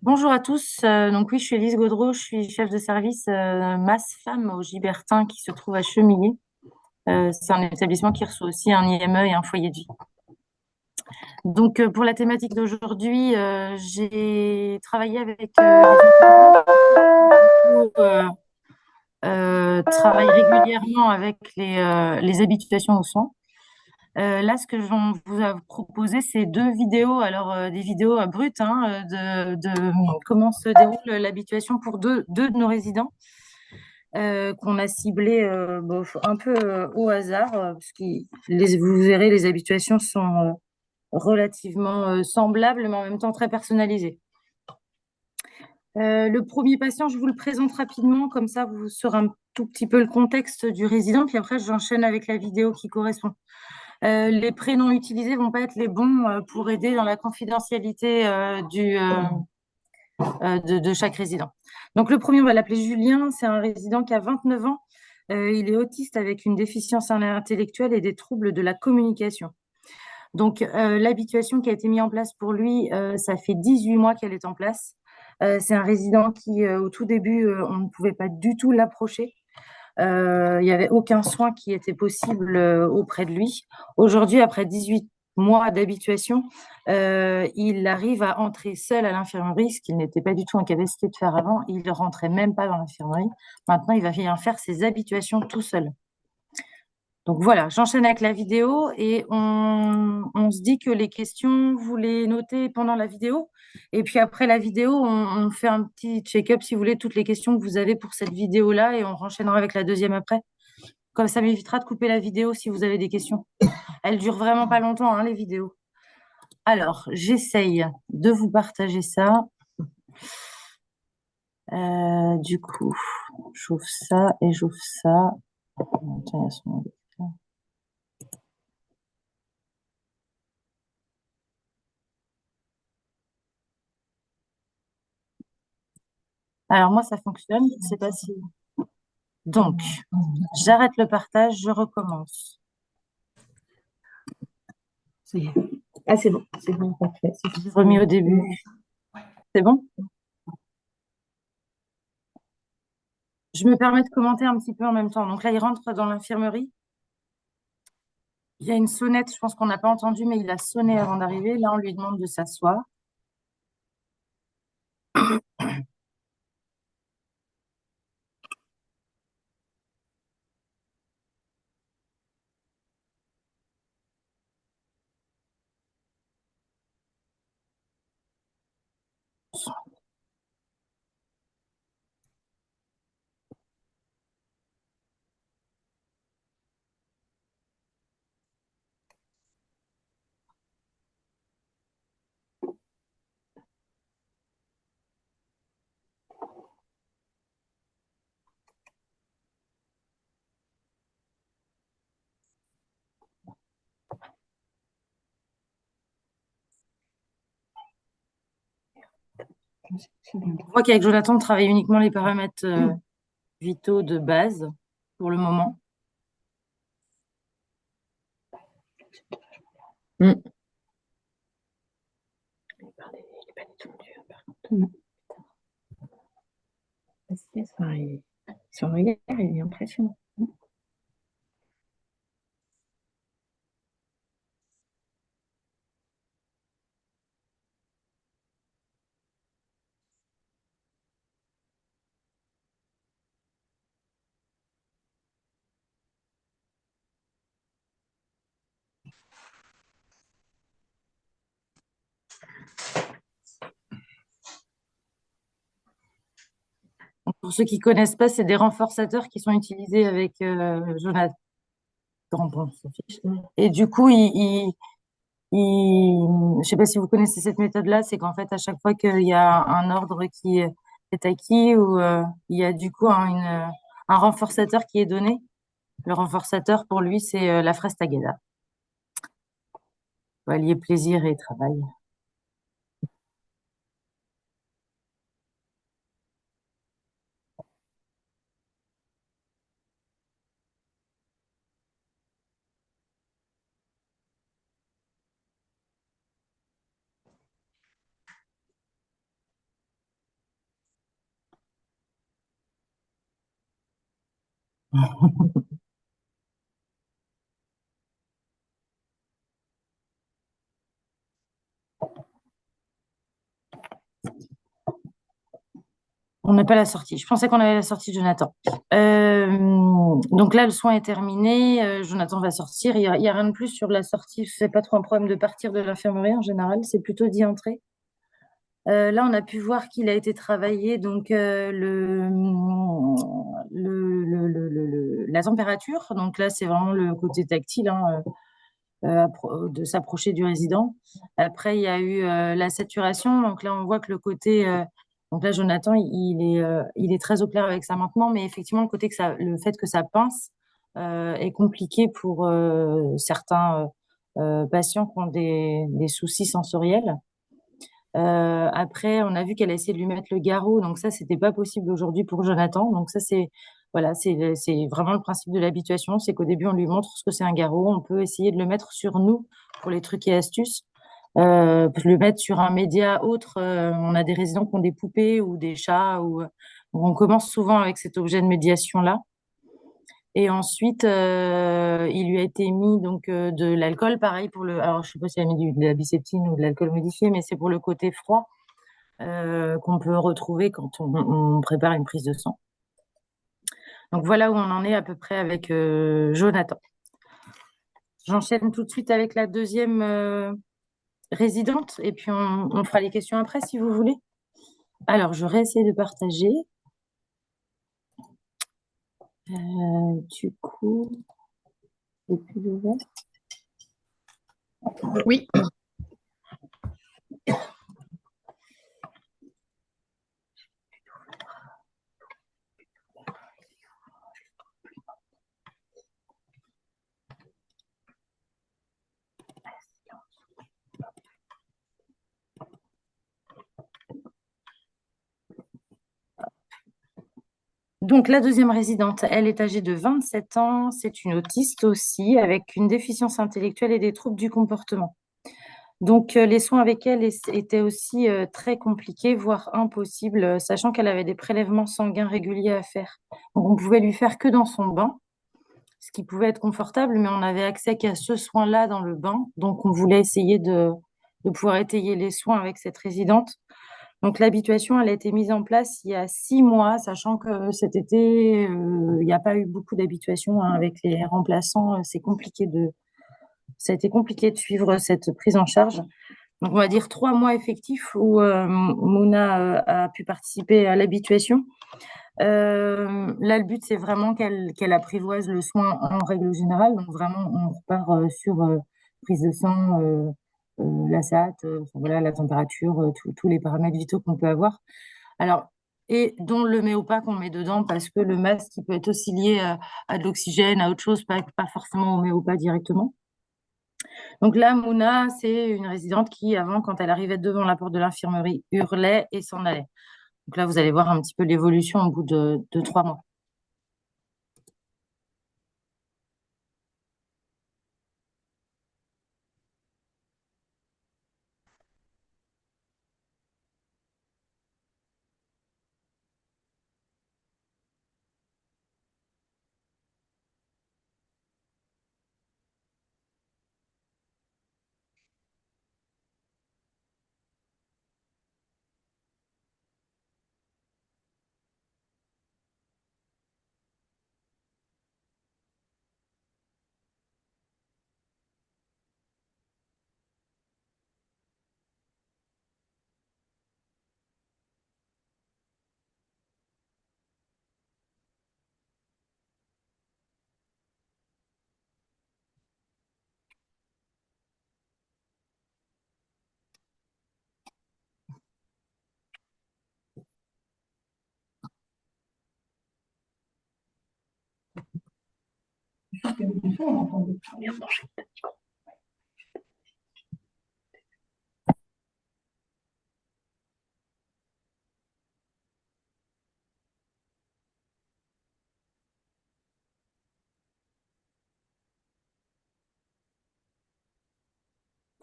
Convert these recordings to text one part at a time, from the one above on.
Bonjour à tous. Donc oui, je suis Elise Gaudreau, je suis chef de service masse femmes au Gibertin qui se trouve à Chemillé. C'est un établissement qui reçoit aussi un IME et un foyer de vie. Donc pour la thématique d'aujourd'hui, j'ai travaillé avec les infirmiers qui travaillent régulièrement avec les habituations aux soins. Là, ce que je vous a proposé, c'est deux vidéos, alors des vidéos brutes de comment se déroule l'habituation pour deux de nos résidents qu'on a ciblés un peu au hasard, parce que vous verrez, les habituations sont relativement semblables, mais en même temps très personnalisées. Le premier patient, je vous le présente rapidement, comme ça vous saurez un tout petit peu le contexte du résident, puis après j'enchaîne avec la vidéo qui correspond. Les prénoms utilisés vont pas être les bons pour aider dans la confidentialité de chaque résident. Donc le premier, on va l'appeler Julien. C'est un résident qui a 29 ans. Il est autiste avec une déficience intellectuelle et des troubles de la communication. Donc l'habituation qui a été mise en place pour lui, ça fait 18 mois qu'elle est en place. C'est un résident qui, au tout début, on ne pouvait pas du tout l'approcher. Il n'y avait aucun soin qui était possible auprès de lui. Aujourd'hui, après 18 mois d'habituation, il arrive à entrer seul à l'infirmerie, ce qu'il n'était pas du tout en capacité de faire avant. Il ne rentrait même pas dans l'infirmerie. Maintenant, il va venir faire ses habituations tout seul. Donc voilà, j'enchaîne avec la vidéo et on se dit que les questions, vous les notez pendant la vidéo. Et puis après la vidéo, on fait un petit check-up, si vous voulez, toutes les questions que vous avez pour cette vidéo-là et on renchaînera avec la deuxième après. Comme ça m'évitera de couper la vidéo si vous avez des questions. Elles durent vraiment pas longtemps, hein, les vidéos. Alors, j'essaye de vous partager ça. Du coup, j'ouvre ça et j'ouvre ça. Tiens, il y a son- Alors moi, ça fonctionne. Je sais pas si. Donc, j'arrête le partage, je recommence. Ça y est. Ah, c'est bon, parfait. J'ai remis au début. C'est bon? Je me permets de commenter un petit peu en même temps. Donc là, il rentre dans l'infirmerie. Il y a une sonnette, je pense qu'on n'a pas entendu, mais il a sonné avant d'arriver. Là, on lui demande de s'asseoir. On voit qu'avec Jonathan, on travaille uniquement les paramètres vitaux de base pour le moment. Mm. Il n'est pas du tout dur, par contre. Son regard, il est impressionnant. Pour ceux qui connaissent pas, c'est des renforçateurs qui sont utilisés avec Jonathan. Bon, ça fiche. Et du coup, je sais pas si vous connaissez cette méthode-là, c'est qu'en fait, à chaque fois qu'il y a un ordre qui est acquis ou il y a du coup un renforçateur qui est donné, le renforçateur pour lui, c'est la fraise tagada. Faut allier plaisir et travail. On n'a pas la sortie. Je pensais qu'on avait la sortie de Jonathan. Donc là, le soin est terminé. Jonathan va sortir. Il y a rien de plus sur la sortie. C'est pas trop un problème de partir de l'infirmerie en général. C'est plutôt d'y entrer. Là, on a pu voir qu'il a été travaillé. Donc la température. Donc là, c'est vraiment le côté tactile, hein, de s'approcher du résident. Après, il y a eu la saturation. Donc là, on voit que le côté. Donc là, Jonathan, il est très au clair avec ça maintenant, mais effectivement, le fait que ça pince est compliqué pour certains patients qui ont des soucis sensoriels. Après, on a vu qu'elle a essayé de lui mettre le garrot, donc ça, c'était pas possible aujourd'hui pour Jonathan. Donc ça, c'est voilà, c'est vraiment le principe de l'habituation, c'est qu'au début, on lui montre ce que c'est un garrot. On peut essayer de le mettre sur nous pour les trucs et astuces. Le mettre sur un média autre. On a des résidents qui ont des poupées ou des chats. On commence souvent avec cet objet de médiation-là. Et ensuite, il lui a été mis donc de l'alcool, pareil pour le. Alors, je sais pas si elle a mis de la biceptine ou de l'alcool modifié, mais c'est pour le côté froid qu'on peut retrouver quand on prépare une prise de sang. Donc voilà où on en est à peu près avec Jonathan. J'enchaîne tout de suite avec la deuxième résidente et puis on fera les questions après si vous voulez. Alors, je réessaie de partager. Du coup, c'est plus ouvert. Oui. Donc, la deuxième résidente, elle est âgée de 27 ans. C'est une autiste aussi, avec une déficience intellectuelle et des troubles du comportement. Donc, les soins avec elle étaient aussi très compliqués, voire impossibles, sachant qu'elle avait des prélèvements sanguins réguliers à faire. Donc, on pouvait lui faire que dans son bain, ce qui pouvait être confortable, mais on n'avait accès qu'à ce soin-là dans le bain. Donc, on voulait essayer de pouvoir étayer les soins avec cette résidente. Donc, l'habituation, elle a été mise en place il y a 6 mois, sachant que cet été, il n'y a pas eu beaucoup d'habituation, hein, avec les remplaçants. Ça a été compliqué de suivre cette prise en charge. Donc, on va dire 3 mois effectifs où Mouna a pu participer à l'habituation. Là, le but, c'est vraiment qu'elle apprivoise le soin en règle générale. Donc, vraiment, on repart sur prise de sang, la SAT, enfin, voilà, la température, tous les paramètres vitaux qu'on peut avoir. Alors, et dont le méopa qu'on met dedans, parce que le masque, il peut être aussi lié à de l'oxygène, à autre chose, pas forcément au méopa directement. Donc là, Mouna, c'est une résidente qui, avant, quand elle arrivait devant la porte de l'infirmerie, hurlait et s'en allait. Donc là, vous allez voir un petit peu l'évolution au bout de 3 mois.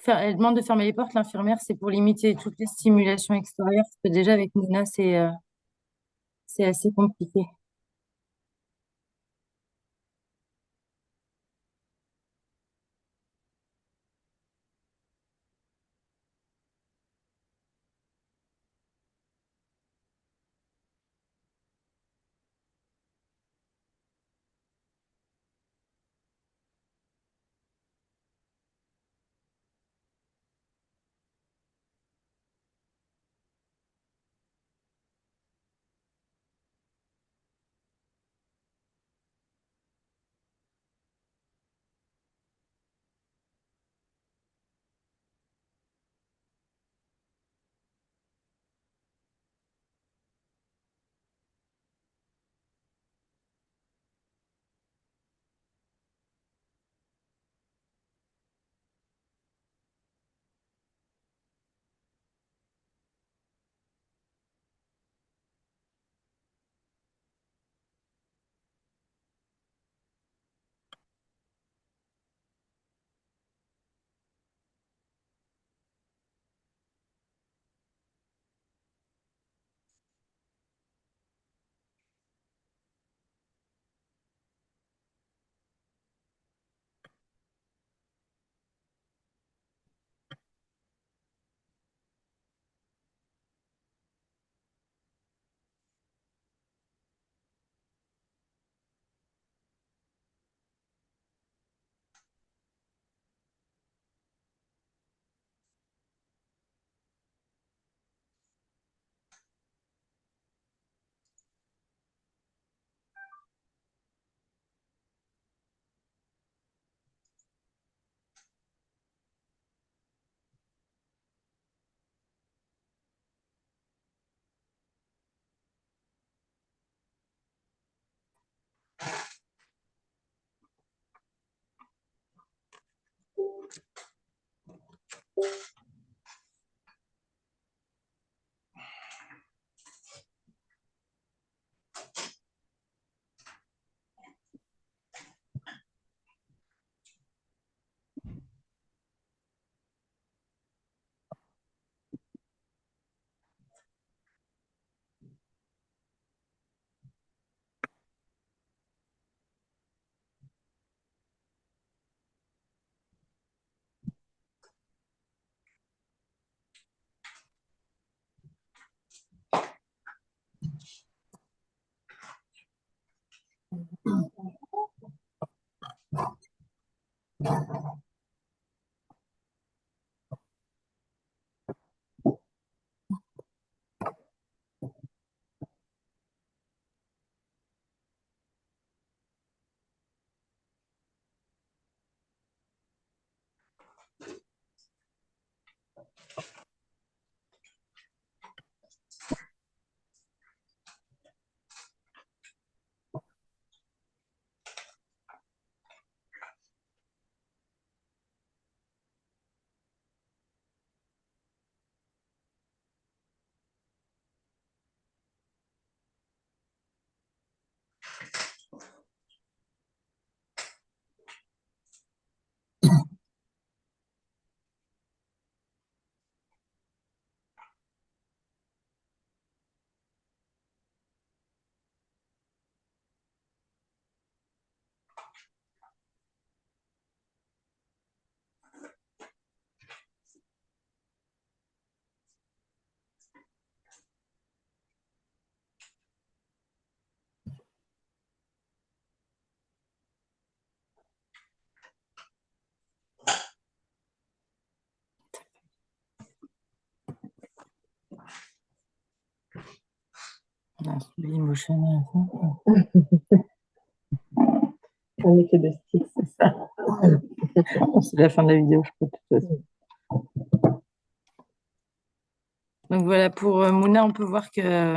Elle demande de fermer les portes, l'infirmière, c'est pour limiter toutes les stimulations extérieures, parce que déjà avec Mouna, c'est assez compliqué. On a suivi Motion à la fin. Un effet de style, c'est ça. C'est la fin de la vidéo, je crois, de toute façon. Donc voilà, pour Mouna, on peut voir que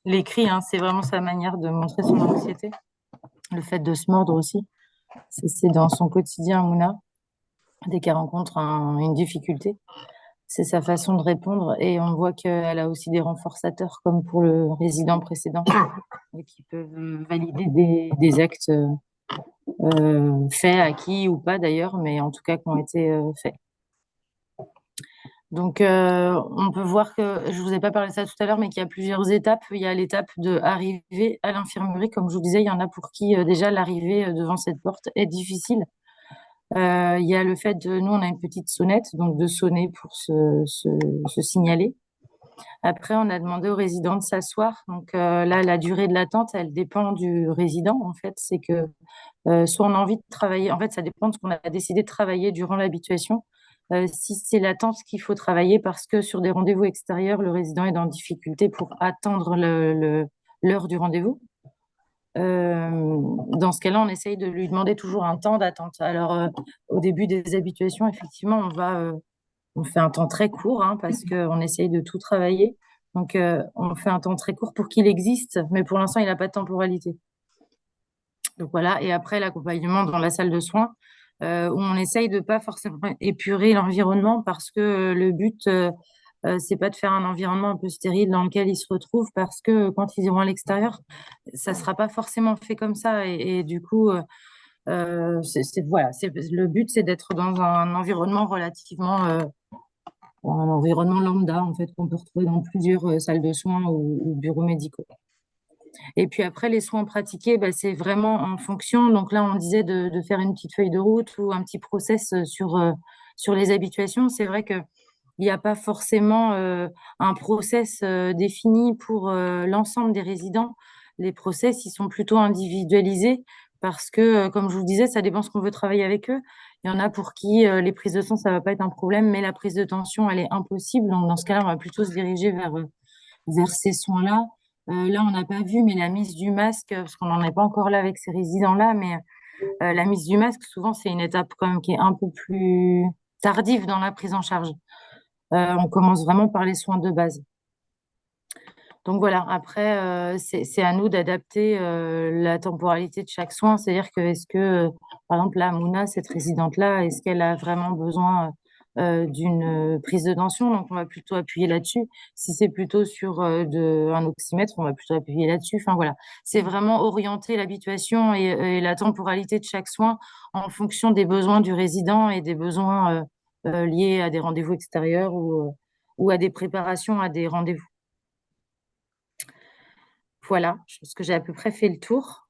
l'écrit, hein, c'est vraiment sa manière de montrer son anxiété. Le fait de se mordre aussi, c'est dans son quotidien, Mouna. Dès qu'elle rencontre une difficulté, c'est sa façon de répondre. Et on voit qu'elle a aussi des renforçateurs, comme pour le résident précédent, et qui peuvent valider des actes faits, acquis ou pas d'ailleurs, mais en tout cas qui ont été faits. Donc, on peut voir que, je vous ai pas parlé de ça tout à l'heure, mais qu'il y a plusieurs étapes. Il y a l'étape de arriver à l'infirmerie. Comme je vous disais, il y en a pour qui déjà l'arrivée devant cette porte est difficile. Il y a le fait de, nous, on a une petite sonnette, donc de sonner pour se signaler. Après, on a demandé aux résidents de s'asseoir. Donc là, la durée de l'attente, elle dépend du résident. En fait, c'est que soit on a envie de travailler, en fait, ça dépend de ce qu'on a décidé de travailler durant l'habituation. Si c'est l'attente qu'il faut travailler parce que sur des rendez-vous extérieurs, le résident est en difficulté pour attendre l'heure du rendez-vous. Dans ce cas-là, on essaye de lui demander toujours un temps d'attente. Alors, au début des habituations, effectivement, on fait un temps très court hein, parce qu'on essaye de tout travailler. Donc, on fait un temps très court pour qu'il existe, mais pour l'instant, il n'a pas de temporalité. Donc voilà, et après l'accompagnement dans la salle de soins, où on essaye de pas forcément épurer l'environnement parce que le but, c'est pas de faire un environnement un peu stérile dans lequel ils se retrouvent parce que quand ils iront à l'extérieur, ça sera pas forcément fait comme ça et du coup, voilà, le but, c'est d'être dans un environnement relativement, un environnement lambda en fait qu'on peut retrouver dans plusieurs salles de soins ou bureaux médicaux. Et puis après, les soins pratiqués, bah, c'est vraiment en fonction. Donc là, on disait de faire une petite feuille de route ou un petit process sur les habituations. C'est vrai qu'il n'y a pas forcément un process défini pour l'ensemble des résidents. Les process, ils sont plutôt individualisés parce que, comme je vous le disais, ça dépend ce qu'on veut travailler avec eux. Il y en a pour qui les prises de sang, ça va pas être un problème, mais la prise de tension, elle est impossible. Donc dans ce cas-là, on va plutôt se diriger vers ces soins-là. Là, on n'a pas vu, mais la mise du masque, parce qu'on n'en est pas encore là avec ces résidents-là, mais la mise du masque, souvent, c'est une étape quand même qui est un peu plus tardive dans la prise en charge. On commence vraiment par les soins de base. Donc voilà, après, c'est à nous d'adapter la temporalité de chaque soin. C'est-à-dire que, par exemple, là, Mouna, cette résidente-là, est-ce qu'elle a vraiment besoin d'une prise de tension, donc on va plutôt appuyer là-dessus. Si c'est plutôt sur un oxymètre, on va plutôt appuyer là-dessus. Enfin voilà, c'est vraiment orienter l'habituation et la temporalité de chaque soin en fonction des besoins du résident et des besoins liés à des rendez-vous extérieurs ou à des préparations à des rendez-vous. Voilà, je pense que j'ai à peu près fait le tour.